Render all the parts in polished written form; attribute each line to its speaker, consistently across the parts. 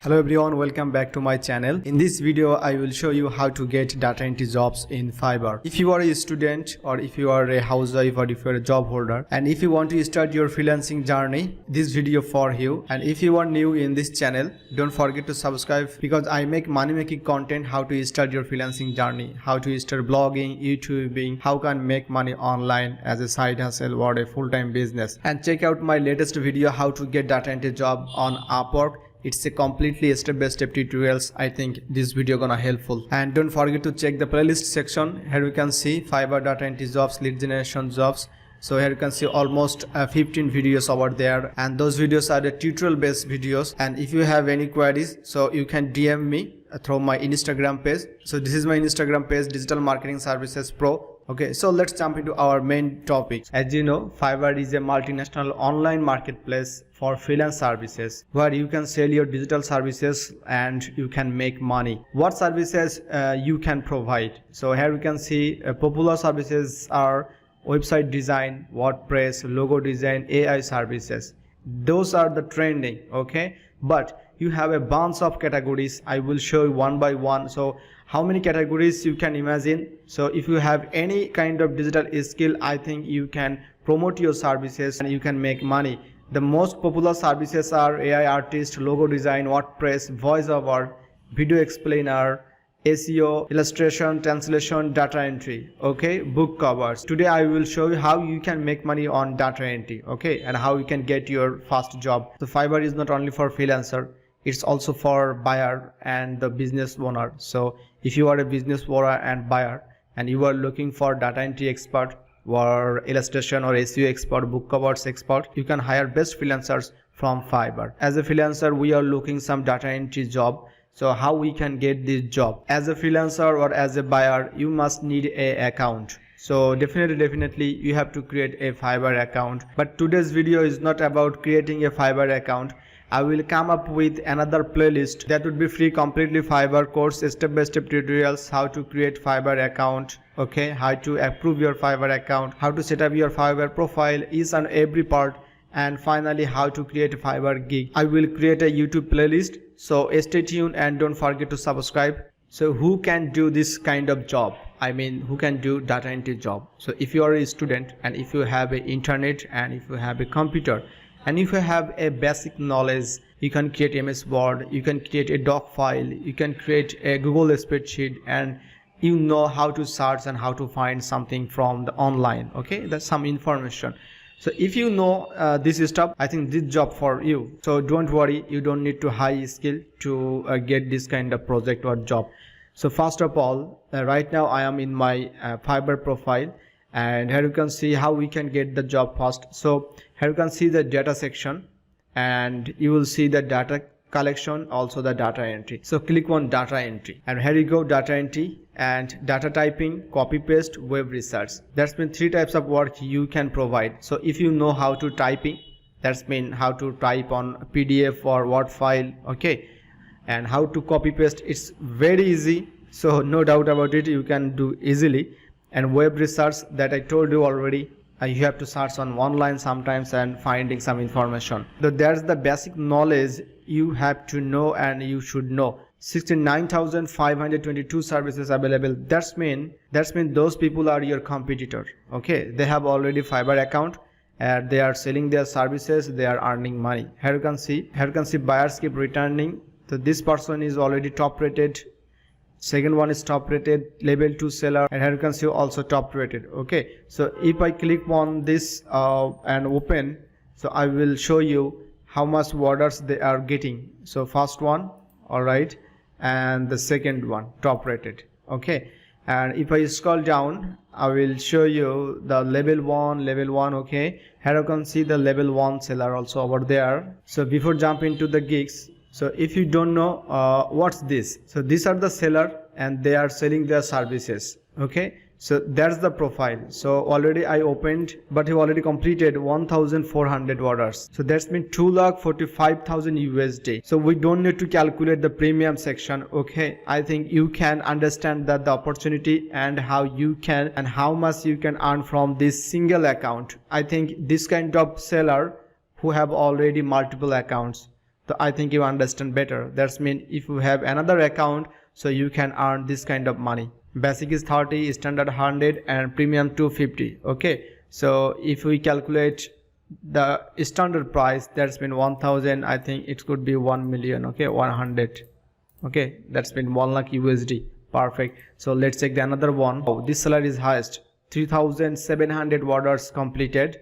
Speaker 1: Hello everyone, welcome back to my channel. In this video I will show you how to get data entry jobs in Fiverr. If you are a student or if you are a housewife or if you are a job holder and if you want to start your freelancing journey, this video for you. And if you are new in this channel, don't forget to subscribe because I make money making content, how to start your freelancing journey, how to start blogging, YouTubing, how can make money online as a side hustle or a full-time business. And check out my latest video how to get data entry job on Upwork. It's a completely step-by-step tutorials. I think this video gonna helpful. And don't forget to check the playlist section. Here you can see Fiverr data entry jobs, lead generation jobs. So here you can see almost 15 videos over there, and those videos are the tutorial based videos. And if you have any queries, so you can DM me through my Instagram page. So this is my Instagram page, Digital Marketing Services Pro. Okay, so let's jump into our main topic. As you know, Fiverr is a multinational online marketplace for freelance services where you can sell your digital services and you can make money. What services you can provide? So here you can see popular services are website design, WordPress, logo design, AI services. Those are the trending, okay? But you have a bunch of categories. I will show you one by one. So how many categories you can imagine? So if you have any kind of digital skill, I think you can promote your services and you can make money. The most popular services are AI artist, logo design, WordPress, voiceover, video explainer, SEO, illustration, translation, data entry, okay, book covers. Today I will show you how you can make money on data entry, okay, and how you can get your first job. So Fiverr is not only for freelancer, it's also for buyer and the business owner. So if you are a business owner and buyer and you are looking for data entry expert or illustration or SEO expert, book covers expert, you can hire best freelancers from Fiverr. As a freelancer, we are looking some data entry job. So how we can get this job? As a freelancer or as a buyer, you must need a account. So definitely you have to create a Fiverr account. But today's video is not about creating a Fiverr account. I will come up with another playlist that would be free, completely Fiverr course, step-by-step tutorials, how to create Fiverr account, okay, how to approve your Fiverr account, how to set up your Fiverr profile, each and every part, and finally how to create a Fiverr gig. I will create a YouTube playlist, so stay tuned and don't forget to subscribe. So who can do this kind of job? I mean, who can do data entry job? So if you are a student and if you have an internet and if you have a computer and if you have a basic knowledge, you can create MS Word, you can create a doc file, you can create a Google spreadsheet, and you know how to search and how to find something from the online, okay, that's some information. So if you know this stuff, I think this job for you. So don't worry, you don't need to high skill to get this kind of project or job. So first of all, right now I am in my Fiverr profile, and here you can see how we can get the job first. So here you can see the data section and you will see the data collection, also the data entry. So click on data entry and here you go, data entry and data typing, copy paste, web research. That's mean three types of work you can provide. So if you know how to typing, that's mean how to type on PDF or Word file, okay, and how to copy paste, it's very easy. So no doubt about it, you can do easily. And web research, that I told you already, you have to search on online sometimes and finding some information. So there's the basic knowledge you have to know and you should know. 69,522 services available. That's mean those people are your competitor, okay, they have already Fiverr account and they are selling their services, they are earning money. Here you can see buyers keep returning. So this person is already top rated, second one is top rated, level 2 seller, and here you can see also top rated, okay. So if I click on this and open, so I will show you how much orders they are getting. So first one, all right, and the second one top rated, okay. And if I scroll down, I will show you the level 1, okay. Here you can see the level 1 seller also over there. So before jump into the gigs, so if you don't know what's this, so these are the seller and they are selling their services, okay. So that's the profile. So already I opened, but he already completed 1,400 orders. So that's mean 2,45,000 USD. So we don't need to calculate the premium section, okay. I think you can understand that the opportunity and how you can and how much you can earn from this single account. I think this kind of seller who have already multiple accounts, So I think you understand better. That's mean if you have another account, so you can earn this kind of money. Basic is 30, standard 100, and premium 250. Okay, so if we calculate the standard price, that's been 1000. I think it could be 1 million. Okay, 100. Okay, that's been 1 lakh USD. Perfect. So let's take the another one. Oh, this salary is highest, 3700 orders completed,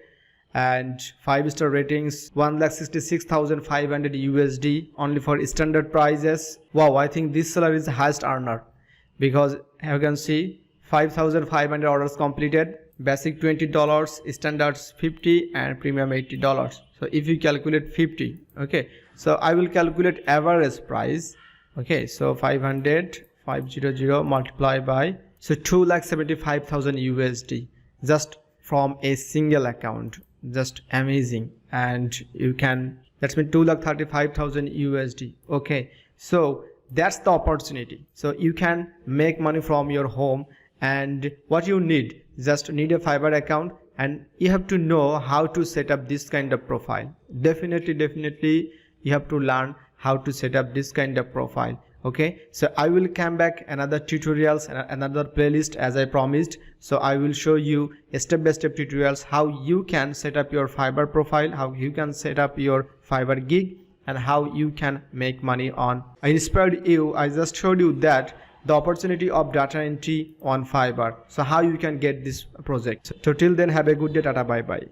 Speaker 1: and 5-star ratings, 1,66,500 USD only for standard prices. Wow, I think this salary is the highest earner, because you can see 5,500 orders completed, basic $20, standards 50, and premium $80. So if you calculate 50, okay, so I will calculate average price. Okay, so 500 multiply by, so 2,75,000 USD just from a single account. Just amazing. And you can, that's mean 2,35,000 USD. Okay, so that's the opportunity. So you can make money from your home, and what you need, just need a Fiverr account, and you have to know how to set up this kind of profile. Definitely you have to learn how to set up this kind of profile. Okay, so I will come back another tutorials and another playlist as I promised. So I will show you step-by-step tutorials how you can set up your Fiverr profile, how you can set up your Fiverr gig, and how you can make money on. I inspired you, I just showed you that the opportunity of data entry on Fiverr, so how you can get this project. So till then, have a good day. Tata, bye bye.